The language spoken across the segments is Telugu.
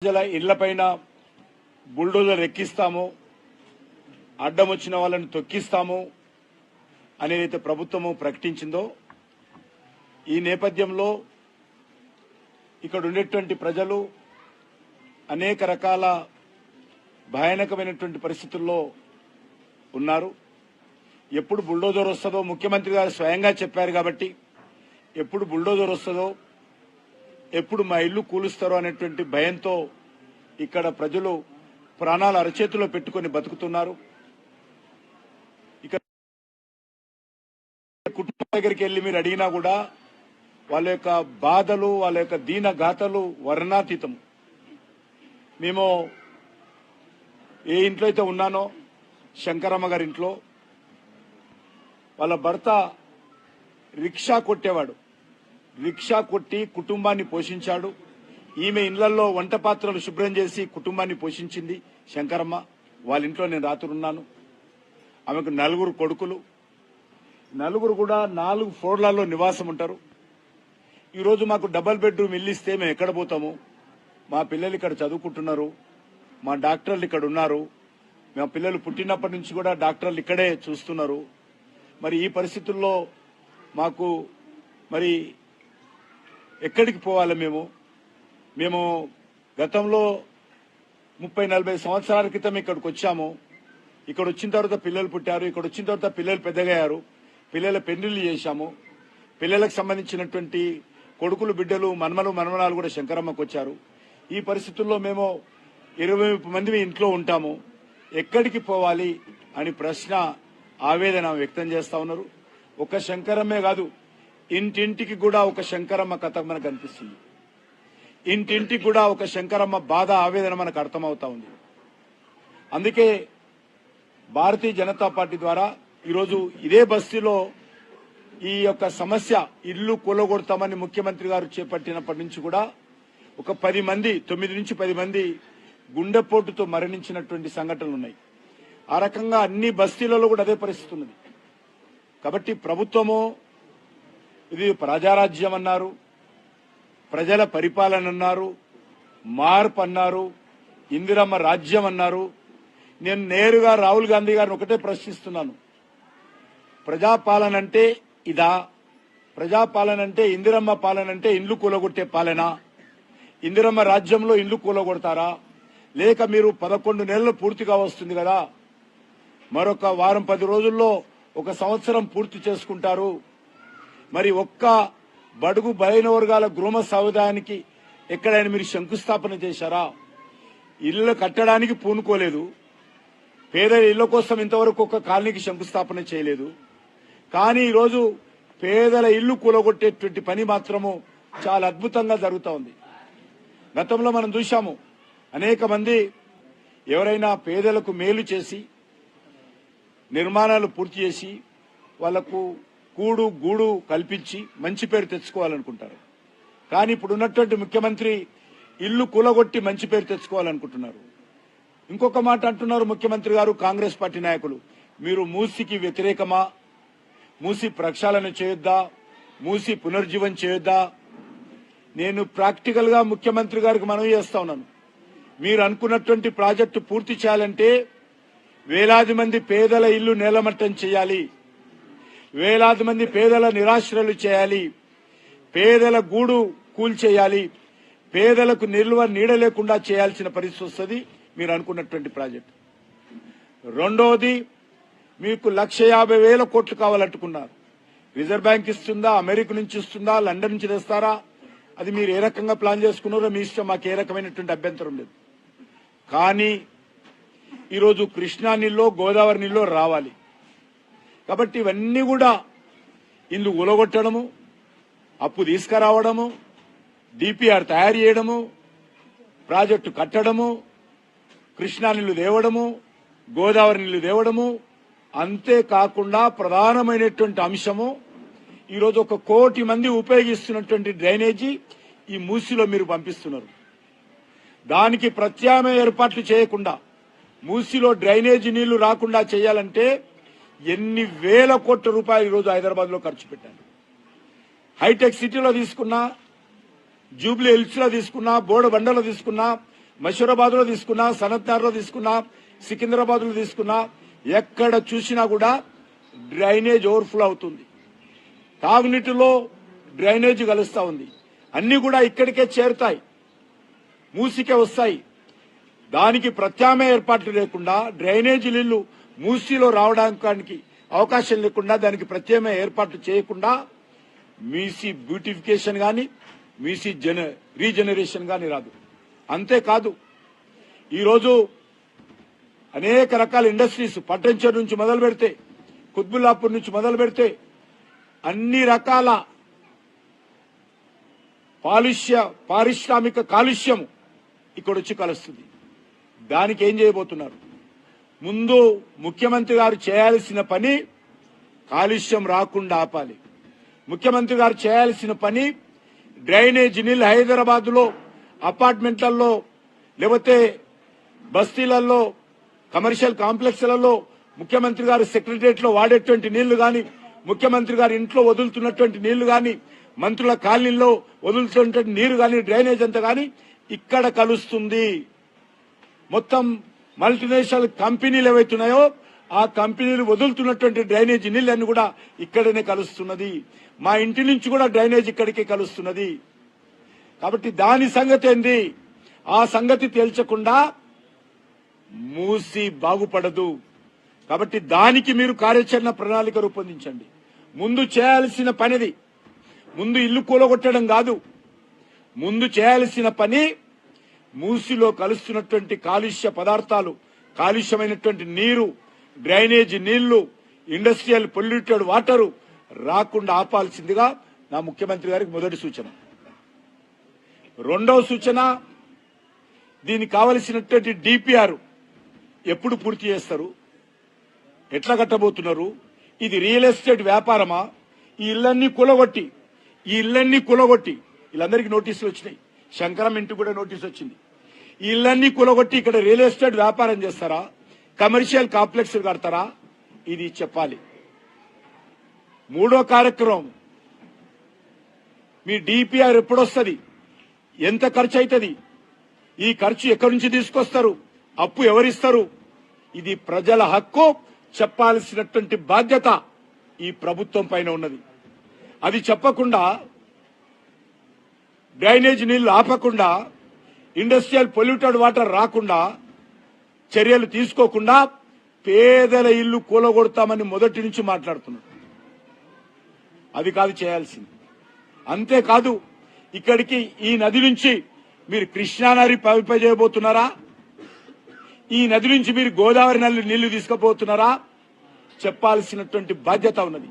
ప్రజల ఇళ్లపైన బుల్డోజర్ ఎక్కిస్తాము, అడ్డం వచ్చిన వాళ్ళని తొక్కిస్తాము అనేదైతే ప్రభుత్వము ప్రకటించిందో ఈ నేపథ్యంలో ఇక్కడ ఉండేటువంటి ప్రజలు అనేక రకాల భయానకమైనటువంటి పరిస్థితుల్లో ఉన్నారు. ఎప్పుడు బుల్డోజర్ వస్తుందో ముఖ్యమంత్రి గారు స్వయంగా చెప్పారు కాబట్టి ఎప్పుడు బుల్డోజర్ వస్తుందో, ఎప్పుడు మా ఇల్లు కూలుస్తారో అనేటువంటి భయంతో ఇక్కడ ప్రజలు ప్రాణాలు అరచేతిలో పెట్టుకుని బతుకుతున్నారు. ఇక్కడ కుటుంబం దగ్గరికి వెళ్లి మీరు అడిగినా కూడా వాళ్ళ యొక్క బాధలు, వాళ్ళ యొక్క దీన గాథలు వర్ణాతీతం. మేము ఏ ఇంట్లో అయితే ఉన్నానో శంకరమ్మ గారి ఇంట్లో వాళ్ళ భర్త రిక్షా కొట్టేవాడు. రిక్షా కొట్టి కుటుంబాన్ని పోషించాడు. ఈమె ఇళ్లలో వంట పాత్రలు శుభ్రం చేసి కుటుంబాన్ని పోషించింది శంకరమ్మ. వాళ్ళ ఇంట్లో నేను రాత్రున్నాను. ఆమెకు 4 కొడుకులు, 4 కూడా 4 ఫ్లోర్లలో నివాసం ఉంటారు. ఈరోజు మాకు డబుల్ బెడ్రూమ్ ఇల్లు ఇస్తే మేము ఎక్కడ పోతాము? మా పిల్లలు ఇక్కడ చదువుకుంటున్నారు, మా డాక్టర్లు ఇక్కడ ఉన్నారు, మా పిల్లలు పుట్టినప్పటి నుంచి కూడా డాక్టర్లు ఇక్కడే చూస్తున్నారు. మరి ఈ పరిస్థితుల్లో మాకు మరి ఎక్కడికి పోవాలి? మేము గతంలో 30-40 సంవత్సరాల క్రితం ఇక్కడికి వచ్చాము. ఇక్కడ వచ్చిన తర్వాత పిల్లలు పుట్టారు, ఇక్కడ వచ్చిన తర్వాత పిల్లలు పెద్దగయ్యారు, పిల్లల పెళ్లిళ్లు చేశాము. పిల్లలకు సంబంధించినటువంటి కొడుకులు, బిడ్డలు, మనమనాలు కూడా శంకరమ్మకు వచ్చారు. ఈ పరిస్థితుల్లో మేము 20 మంది ఇంట్లో ఉంటాము. ఎక్కడికి పోవాలి అని ప్రశ్న, ఆవేదన వ్యక్తం చేస్తా ఉన్నారు. ఒక శంకరమ్మే కాదు, ఇంటింటికి కూడా ఒక శంకరమ్మ కథ మనకు అనిపిస్తుంది. ఇంటింటికి కూడా ఒక శంకరమ్మ బాధ, ఆవేదన మనకు అర్థమవుతా ఉంది. అందుకే భారతీయ జనతా పార్టీ ద్వారా ఈరోజు ఇదే బస్తీలో ఈ యొక్క సమస్య ఇల్లు కూలగొడతామని ముఖ్యమంత్రి గారు చేపట్టినప్పటి నుంచి కూడా ఒక 9 నుంచి 10 మంది గుండెపోటుతో మరణించినటువంటి సంఘటనలు ఉన్నాయి. ఆ రకంగా అన్ని బస్తీలలో కూడా అదే పరిస్థితి ఉన్నది. కాబట్టి ప్రభుత్వము ఇది ప్రజారాజ్యం అన్నారు, ప్రజల పరిపాలన అన్నారు, మార్పు అన్నారు, ఇందిరమ్మ రాజ్యం అన్నారు. నేను నేరుగా రాహుల్ గాంధీ గారిని ఒకటే ప్రశ్నిస్తున్నాను. ప్రజాపాలన అంటే ఇదా? ప్రజాపాలన అంటే ఇందిరమ్మ పాలన అంటే ఇండ్లు కూలగొట్టే పాలన? ఇందిరమ్మ రాజ్యంలో ఇండ్లు కూలగొడతారా? లేక మీరు 11 నెలలు పూర్తిగా వస్తుంది కదా, మరొక వారం 10 రోజుల్లో 1 సంవత్సరం పూర్తి చేసుకుంటారు. మరి ఒక్క బడుగు బలైన వర్గాల గృహ సముదాయానికి ఎక్కడైనా మీరు శంకుస్థాపన చేశారా? ఇళ్లు కట్టడానికి పూనుకోలేదు. పేదల ఇళ్ల కోసం ఇంతవరకు ఒక కాలనీకి శంకుస్థాపన చేయలేదు. కానీ ఈరోజు పేదల ఇల్లు కూలగొట్టేటువంటి పని మాత్రము చాలా అద్భుతంగా జరుగుతూ ఉంది. గతంలో మనం చూశాము, అనేక మంది ఎవరైనా పేదలకు మేలు చేసి నిర్మాణాలు పూర్తి చేసి వాళ్లకు కూడు గూడు కల్పించి మంచి పేరు తెచ్చుకోవాలనుకుంటారు. కానీ ఇప్పుడు ఉన్నటువంటి ముఖ్యమంత్రి ఇల్లు కూలగొట్టి మంచి పేరు తెచ్చుకోవాలనుకుంటున్నారు. ఇంకొక మాట అంటున్నారు ముఖ్యమంత్రి గారు, కాంగ్రెస్ పార్టీ నాయకులు, మీరు మూసికి వ్యతిరేకమా? మూసి ప్రక్షాళన చేయొద్దా? మూసి పునర్జీవం చేయొద్దా? నేను ప్రాక్టికల్ గా ముఖ్యమంత్రి గారికి మనవి చేస్తా ఉన్నాను. మీరు అనుకున్నటువంటి ప్రాజెక్టు పూర్తి చేయాలంటే వేలాది మంది పేదల ఇల్లు నేలమట్టం చేయాలి, వేలాది మంది పేదల నిరాశ్రయులు చేయాలి, పేదల గూడు కూల్చేయాలి, పేదలకు నిల్వ నీడ లేకుండా చేయాల్సిన పరిస్థితి వస్తుంది మీరు అనుకున్నటువంటి ప్రాజెక్టు. రెండోది, మీకు 1,50,000 కోట్లు కావాలంటుకున్నారు. రిజర్వ్ బ్యాంక్ ఇస్తుందా? అమెరికా నుంచి ఇస్తుందా? లండన్ నుంచి తెస్తారా? అది మీరు ఏ రకంగా ప్లాన్ చేసుకున్నారో మీ ఇష్టం, మాకు ఏ రకమైనటువంటి అభ్యంతరం లేదు. కానీ ఈరోజు కృష్ణా నీళ్ళో గోదావరి నీళ్ళో రావాలి. కాబట్టి ఇవన్నీ కూడా ఇల్లు కూలగొట్టడము, అప్పు తీసుకురావడము, డిపిఆర్ తయారు చేయడము, ప్రాజెక్టు కట్టడము, కృష్ణా నీళ్లు తేవడము, గోదావరి నీళ్లు తేవడము, అంతేకాకుండా ప్రధానమైనటువంటి అంశము ఈరోజు 1 కోటి మంది ఉపయోగిస్తున్నటువంటి డ్రైనేజీ ఈ మూసిలో మీరు పంపిస్తున్నారు. దానికి ప్రత్యామ్నాయ ఏర్పాట్లు చేయకుండా మూసిలో డ్రైనేజీ నీళ్లు రాకుండా చేయాలంటే ఎన్ని వేల కోట్ల రూపాయలు ఈరోజు హైదరాబాద్ లో ఖర్చు పెట్టారు. హైటెక్ సిటీలో తీసుకున్నా, జూబ్లీ హిల్స్ లో తీసుకున్నా, బోర్డబండలో తీసుకున్నా, మషూరాబాద్ లో తీసుకున్నా, సనత్ నగర్ లో తీసుకున్నా, సికింద్రాబాద్ లో తీసుకున్నా, ఎక్కడ చూసినా కూడా డ్రైనేజ్ ఓవర్ఫ్లో అవుతుంది. తాగునీటిలో డ్రైనేజ్ కలుస్తా ఉంది. అన్ని కూడా ఇక్కడికే చేరుతాయి, మూసికే వస్తాయి. దానికి ప్రత్యామ్నాయ ఏర్పాట్లు లేకుండా, డ్రైనేజీ నీళ్లు మూసీలో రావడానికి అవకాశం లేకుండా, దానికి ప్రత్యామ్నాయ ఏర్పాట్లు చేయకుండా మీసీ బ్యూటిఫికేషన్ గాని, మీసీ రీజనరేషన్ గాని రాదు. అంతేకాదు, ఈరోజు అనేక రకాల ఇండస్ట్రీస్ పట్టంచెరు నుంచి మొదలు పెడితే, కుత్బుల్లాపూర్ నుంచి మొదలు పెడితే అన్ని రకాల పారిశ్రామిక కాలుష్యం ఇక్కడ వచ్చి కలుస్తుంది. దానికి ఏం చేయబోతున్నారు? ముందు ముఖ్యమంత్రి గారు చేయాల్సిన పని కాలుష్యం రాకుండా ఆపాలి. ముఖ్యమంత్రి గారు చేయాల్సిన పని డ్రైనేజ్ నీళ్లు హైదరాబాద్ లో అపార్ట్మెంట్లలో లేకపోతే బస్తీలలో కమర్షియల్ కాంప్లెక్స్లలో ముఖ్యమంత్రి గారు సెక్రటరియట్ లో వాడేటువంటి నీళ్లు గాని, ముఖ్యమంత్రి గారి ఇంట్లో వదులుతున్నటువంటి నీళ్లు గాని, మంత్రుల కాలనీల్లో వదులుతున్నటువంటి నీరు గాని, డ్రైనేజ్ అంతా గాని ఇక్కడ కలుస్తుంది. మొత్తం మల్టీనేషనల్ కంపెనీలు ఏవైతున్నాయో ఆ కంపెనీలు వదులుతున్నటువంటి డ్రైనేజ్ నీళ్ళన్ని కూడా ఇక్కడనే కలుస్తున్నది. మా ఇంటి నుంచి కూడా డ్రైనేజ్ ఇక్కడికే కలుస్తున్నది. కాబట్టి దాని సంగతి ఏంది? ఆ సంగతి తేల్చకుండా మూసి బాగుపడదు. కాబట్టి దానికి మీరు కార్యాచరణ ప్రణాళిక రూపొందించండి. ముందు చేయాల్సిన పనిది ముందు ఇల్లు కూలగొట్టడం కాదు. ముందు చేయాల్సిన పని మూసిలో కలుస్తున్నటువంటి కాలుష్య పదార్థాలు, కాలుష్యమైనటువంటి నీరు, డ్రైనేజ్ నీళ్లు, ఇండస్ట్రియల్ పొల్యూటెడ్ వాటరు రాకుండా ఆపాల్సిందిగా నా ముఖ్యమంత్రి గారికి మొదటి సూచన. రెండవ సూచన, దీనికి కావలసినటువంటి డిపిఆర్ ఎప్పుడు పూర్తి చేస్తారు? ఎట్లా కట్టబోతున్నారు? ఇది రియల్ ఎస్టేట్ వ్యాపారమా? ఈ ఇళ్లన్నీ కూలగొట్టి వీళ్ళందరికీ నోటీసులు వచ్చినాయి. శంకరం ఇంటికి కూడా నోటీసు వచ్చింది. ఈ ఇళ్లన్నీ కూలగొట్టి ఇక్కడ రియల్ ఎస్టేట్ వ్యాపారం చేస్తారా? కమర్షియల్ కాంప్లెక్స్ కడతారా? ఇది చెప్పాలి. మూడో కార్యక్రమం, మీ డిపిఆర్ ఎప్పుడొస్తుంది? ఎంత ఖర్చు అవుతుంది? ఈ ఖర్చు ఎక్కడి నుంచి తీసుకొస్తారు? అప్పు ఎవరిస్తారు? ఇది ప్రజల హక్కు. చెప్పాల్సినటువంటి బాధ్యత ఈ ప్రభుత్వం పైన ఉన్నది. అది చెప్పకుండా, డ్రైనేజ్ నీళ్లు ఆపకుండా, ఇండస్ట్రియల్ పొల్యూటెడ్ వాటర్ రాకుండా చర్యలు తీసుకోకుండా పేదల ఇల్లు కూలగొడతామని మొదటి నుంచి మాట్లాడుతున్నారు. అది కాదు చేయాల్సింది. అంతేకాదు, ఇక్కడికి ఈ నది నుంచి మీరు కృష్ణానది చేయబోతున్నారా? ఈ నది నుంచి మీరు గోదావరి నీళ్లు తీసుకుపోతున్నారా? చెప్పాల్సినటువంటి బాధ్యత ఉన్నది.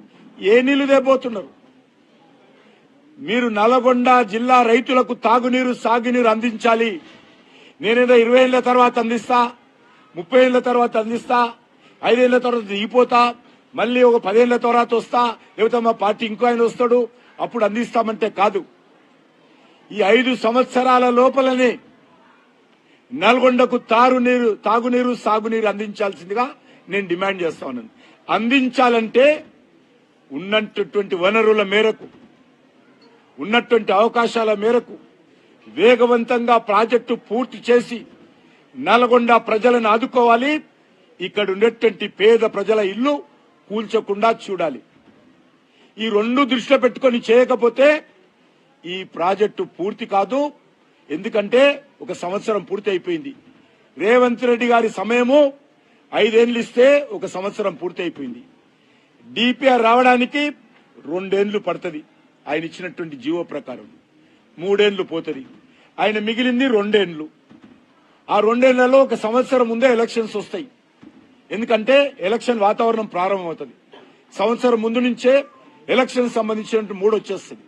ఏ నీళ్లు తేబోతున్నారు? మీరు నల్గొండ జిల్లా రైతులకు తాగునీరు, సాగునీరు అందించాలి. నేనేదో 20 ఏళ్ల తర్వాత అందిస్తా, 30 ఏళ్ల తర్వాత అందిస్తా, 5 ఏళ్ల తర్వాత దిగిపోతా, మళ్ళీ ఒక 10 ఏళ్ల తర్వాత వస్తా, లేకపోతే మా పార్టీ ఇంకో ఆయన వస్తాడు అప్పుడు అందిస్తామంటే కాదు. ఈ 5 సంవత్సరాల లోపలనే నల్గొండకు తాగునీరు, సాగునీరు అందించాల్సిందిగా నేను డిమాండ్ చేస్తా ఉన్నాను. అందించాలంటే ఉన్నటువంటి వనరుల మేరకు, ఉన్నటువంటి అవకాశాల మేరకు వేగవంతంగా ప్రాజెక్టు పూర్తి చేసి నల్గొండ ప్రజలను ఆదుకోవాలి. ఇక్కడ ఉన్నటువంటి పేద ప్రజల ఇల్లు కూల్చకుండా చూడాలి. ఈ రెండు దృష్టిలో పెట్టుకొని చేయకపోతే ఈ ప్రాజెక్టు పూర్తి కాదు. ఎందుకంటే 1 సంవత్సరం పూర్తి అయిపోయింది. రేవంత్ రెడ్డి గారి సమయము 5 ఏళ్లు ఇస్తే 1 సంవత్సరం పూర్తి అయిపోయింది. డిపిఆర్ రావడానికి 2 ఏళ్లు పడుతుంది. ఆయన ఇచ్చినటువంటి జీవో ప్రకారం 3 ఏళ్లు పోతుంది. ఆయన మిగిలింది 2 ఏళ్లు. ఆ 2 ఏళ్లలో 1 సంవత్సరం ముందే ఎలక్షన్స్ వస్తాయి. ఎందుకంటే ఎలక్షన్ వాతావరణం ప్రారంభమవుతుంది. సంవత్సరం ముందు నుంచే ఎలక్షన్ సంబంధించినటువంటి మూడు వచ్చేస్తుంది.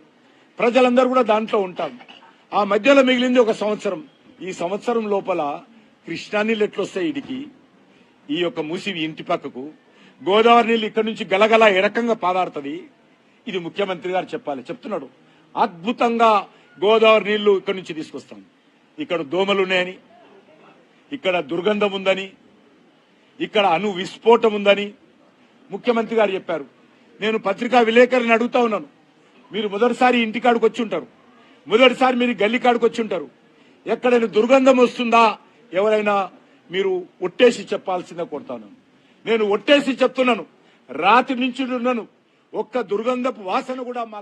ప్రజలందరూ కూడా దాంట్లో ఉంటారు. ఆ మధ్యలో మిగిలింది 1 సంవత్సరం. ఈ సంవత్సరం లోపల కృష్ణా నీళ్ళు ఎట్లొస్తాయి? ఇడికి ఈ యొక్క మూసి ఇంటి పక్కకు గోదావరి నీళ్ళు ఇక్కడ నుంచి గలగల ఏ రకంగా పాదాడుతుంది? ఇది ముఖ్యమంత్రి గారు చెప్పాలి. చెప్తున్నాడు, అద్భుతంగా గోదావరి నీళ్లు ఇక్కడ నుంచి తీసుకొస్తాం. ఇక్కడ దోమలున్నాయని, ఇక్కడ దుర్గంధం ఉందని, ఇక్కడ అణు విస్ఫోటం ఉందని ముఖ్యమంత్రి గారు చెప్పారు. నేను పత్రికా విలేకరుని అడుగుతా ఉన్నాను, మీరు మొదటిసారి ఇంటికాడికి వచ్చి ఉంటారు, మొదటిసారి మీరు గల్లీ కాడికి వచ్చి ఉంటారు. ఎక్కడైనా దుర్గంధం వస్తుందా ఎవరైనా మీరు ఒట్టేసి చెప్పాల్సిందే కొడతాను. నేను ఒట్టేసి చెప్తున్నాను, రాత్రి నుంచి ఉన్నాను, ఒక్క దుర్గంధపు వాసన కూడా మాకు